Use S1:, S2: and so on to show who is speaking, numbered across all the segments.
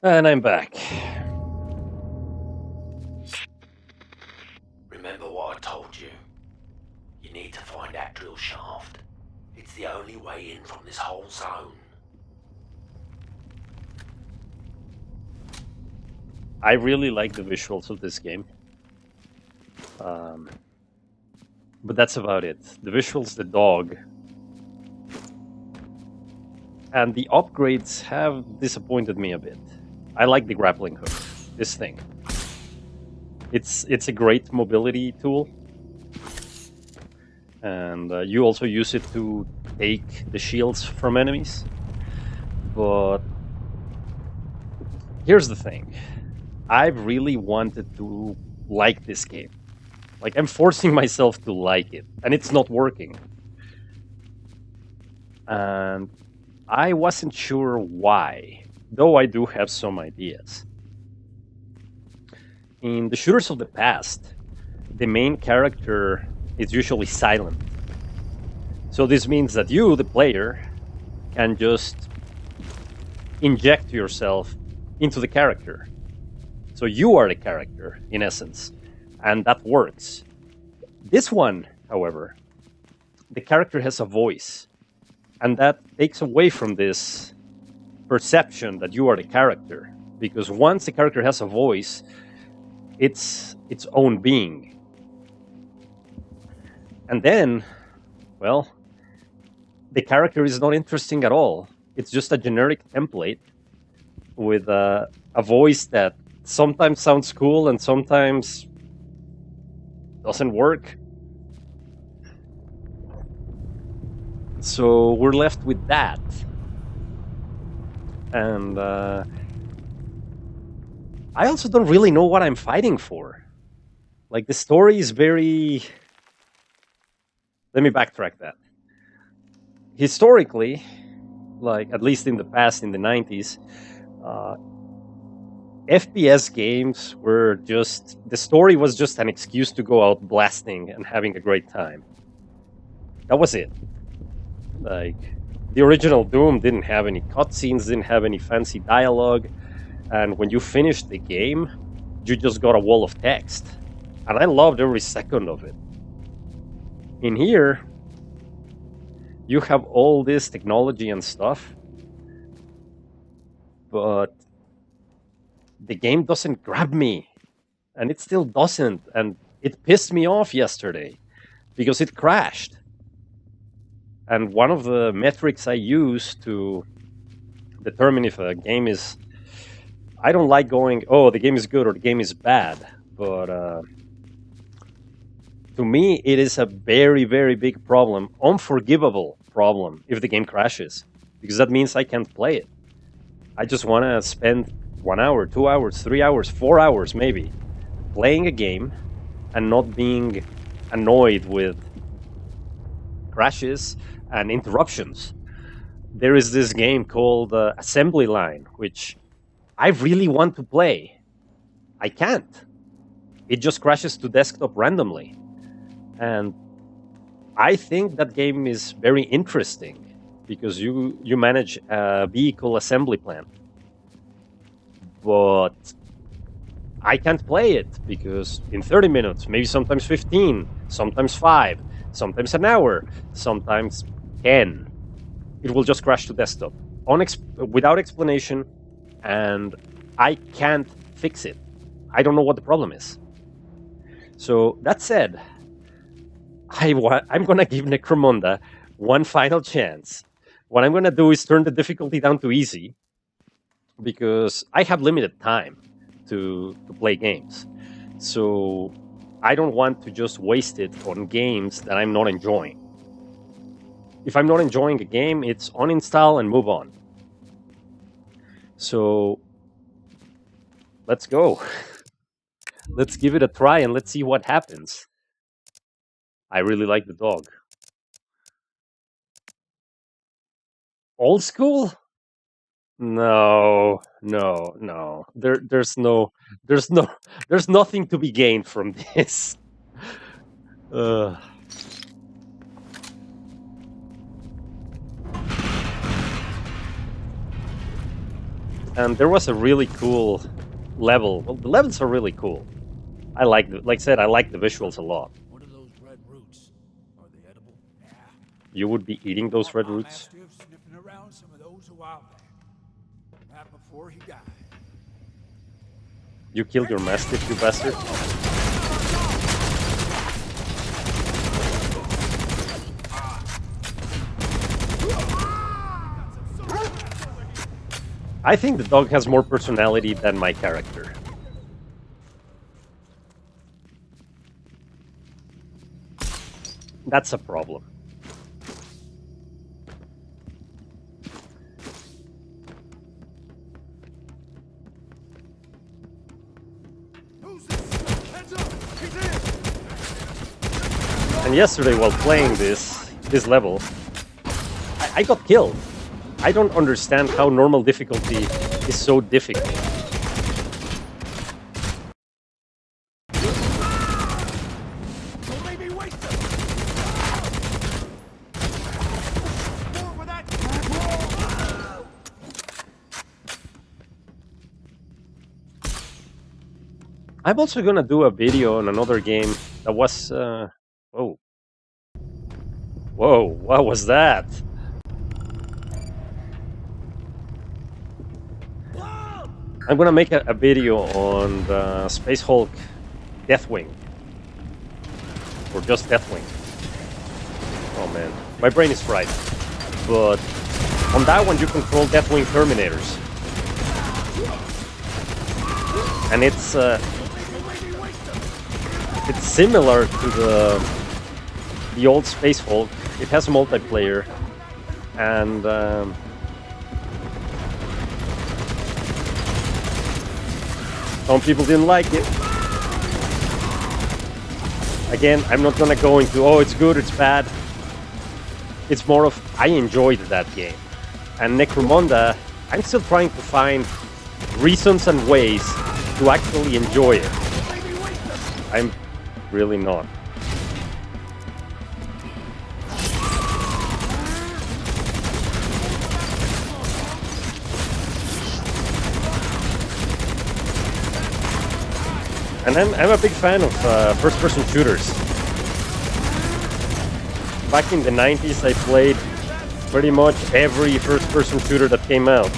S1: And I'm back.
S2: Remember what I told you? You need to find that drill shaft. It's the only way in from this whole zone.
S1: I really like the visuals of this game. But that's about it. The visuals, the dog. And the upgrades have disappointed me a bit. I like the grappling hook, this thing. It's a great mobility tool. And you also use it to take the shields from enemies. But here's the thing. I've really wanted to like this game. Like, I'm forcing myself to like it, and it's not working. And I wasn't sure why, though I do have some ideas. In the shooters of the past, the main character is usually silent. So this means that you, the player, can just inject yourself into the character. So you are the character, in essence, and that works. This one, however, the character has a voice, and that takes away from this perception that you are the character, because once the character has a voice, it's its own being. And then, well, the character is not interesting at all. It's just a generic template with a voice that sometimes sounds cool and sometimes doesn't work. So we're left with that. And I also don't really know what I'm fighting for. Like, the story is very... Let me backtrack that. Historically, like, at least in the past, in the 90s, FPS games were just... The story was just an excuse to go out blasting and having a great time. That was it. Like, the original Doom didn't have any cutscenes, didn't have any fancy dialogue, and when you finished the game, you just got a wall of text. And I loved every second of it. In here, you have all this technology and stuff, but the game doesn't grab me. And it still doesn't. And it pissed me off yesterday because it crashed. And one of the metrics I use to determine if a game is... I don't like going, oh, the game is good or the game is bad. But to me, it is a very, very big problem, unforgivable problem, if the game crashes. Because that means I can't play it. I just want to spend 1 hour, 2 hours, 3 hours, 4 hours maybe, playing a game and not being annoyed with crashes and interruptions. There is this game called Assembly Line, which I really want to play. I can't. It just crashes to desktop randomly. And I think that game is very interesting because you manage a vehicle assembly plant. But I can't play it because in 30 minutes, maybe sometimes 15, sometimes 5, sometimes an hour, sometimes 10, it will just crash to desktop without explanation, and I can't fix it. I don't know what the problem is. So that said, I'm going to give Necromunda one final chance. What I'm going to do is turn the difficulty down to easy because I have limited time to play games. So I don't want to just waste it on games that I'm not enjoying. If I'm not enjoying a game, it's uninstall and move on. So let's go. Let's give it a try and let's see what happens. I really like the dog. Old school? No. There's nothing to be gained from this. And there was a really cool level. Well, the levels are really cool. I like I said, I like the visuals a lot.
S3: What are those red roots? Are they edible? Yeah.
S1: You would be eating those red roots.
S3: Sniffing around some of those a while back. Right before he died.
S1: You killed your mastiff, you bastard. I think the dog has more personality than my character. That's a problem. And yesterday, while playing this level, I got killed. I don't understand how normal difficulty is so difficult. I'm also gonna do a video on another game that was... whoa. Whoa, what was that? I'm gonna make a video on the Space Hulk Deathwing. Or just Deathwing. Oh man, my brain is fried. But on that one you control Deathwing Terminators. And it's similar to the old Space Hulk. It has multiplayer. And some people didn't like it. Again, I'm not gonna go into, oh, it's good, it's bad. It's more of, I enjoyed that game. And Necromunda, I'm still trying to find reasons and ways to actually enjoy it. I'm really not. And I'm a big fan of first-person shooters. Back in the 90s, I played pretty much every first-person shooter that came out.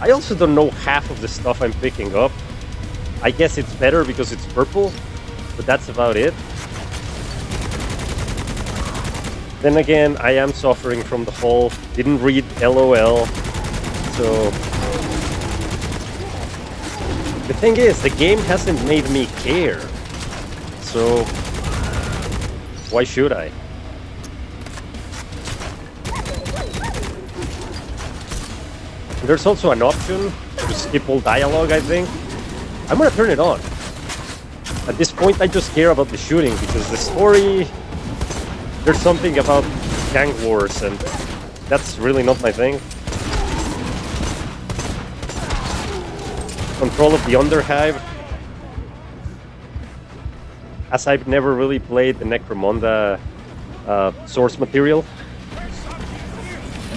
S1: I also don't know half of the stuff I'm picking up. I guess it's better because it's purple, but that's about it. Then again, I am suffering from the whole didn't read LOL, so... The thing is, the game hasn't made me care, so why should I? There's also an option to skip all dialogue, I think. I'm gonna turn it on. At this point, I just care about the shooting, because the story... There's something about gang wars, and that's really not my thing. Control of the Underhive. As I've never really played the Necromunda source material,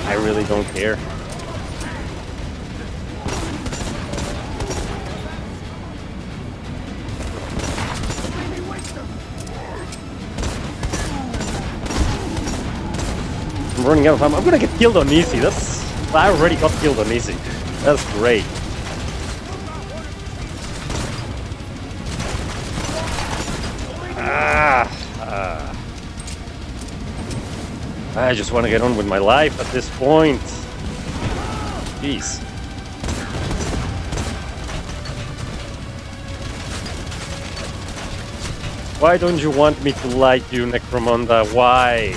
S1: I really don't care. I'm running out of time. I'm gonna get killed on easy. I already got killed on easy. That's great. I just want to get on with my life at this point. Jeez. Why don't you want me to like you, Necromunda? Why?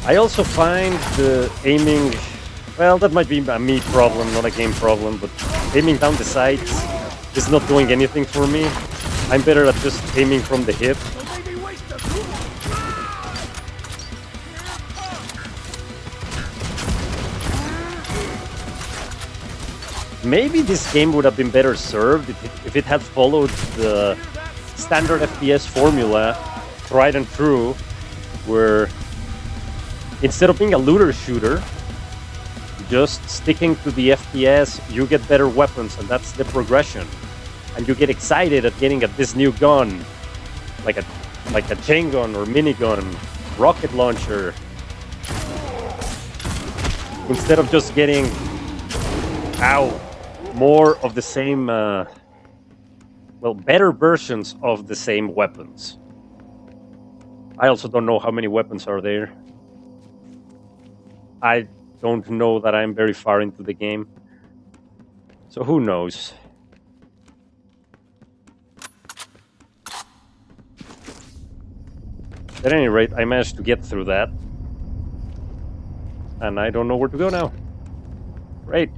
S1: I also find the aiming, well, that might be a me problem, not a game problem, but aiming down the sights is not doing anything for me. I'm better at just aiming from the hip. Maybe this game would have been better served if it had followed the standard FPS formula, tried and true, where instead of being a looter shooter, just sticking to the FPS, you get better weapons, and that's the progression. And you get excited at getting this new gun, like a chain gun or minigun, rocket launcher, instead of just getting more of the same, better versions of the same weapons. I also don't know how many weapons are there. I don't know that I'm very far into the game. So who knows? At any rate, I managed to get through that. And I don't know where to go now. Great.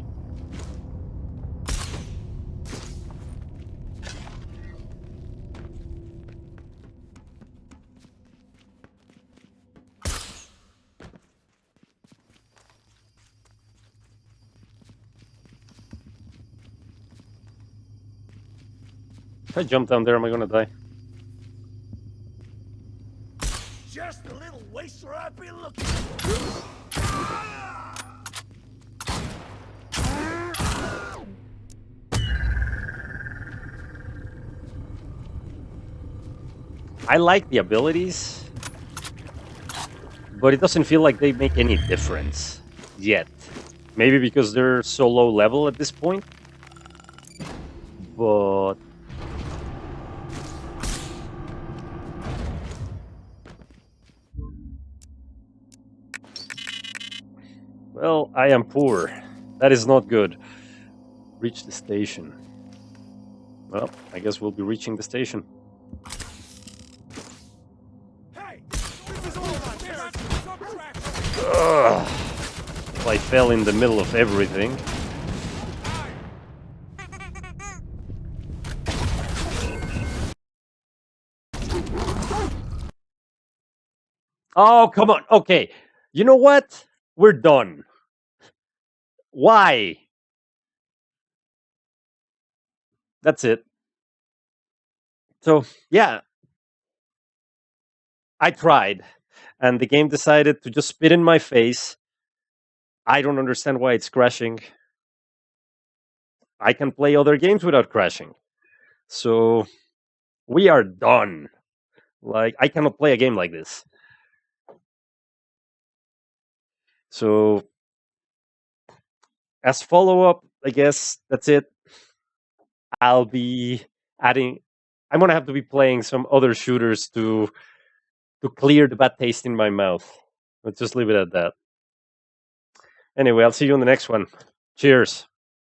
S1: If I jump down there, am I gonna die?
S3: Just a little waster I've been looking for.
S1: I like the abilities, but it doesn't feel like they make any difference yet. Maybe because they're so low level at this point. But well, I am poor. That is not good. Reach the station. Well, I guess we'll be reaching the station.
S3: Hey, this is all about this.
S1: Ugh. I fell in the middle of everything. Oh, come on. Okay. You know what? We're done. Why? That's it. So, yeah. I tried. And the game decided to just spit in my face. I don't understand why it's crashing. I can play other games without crashing. So, we are done. Like, I cannot play a game like this. So, as follow-up, I guess that's it. I'll be adding. I'm gonna have to be playing some other shooters to clear the bad taste in my mouth. Let's just leave it at that. Anyway, I'll see you on the next one. Cheers.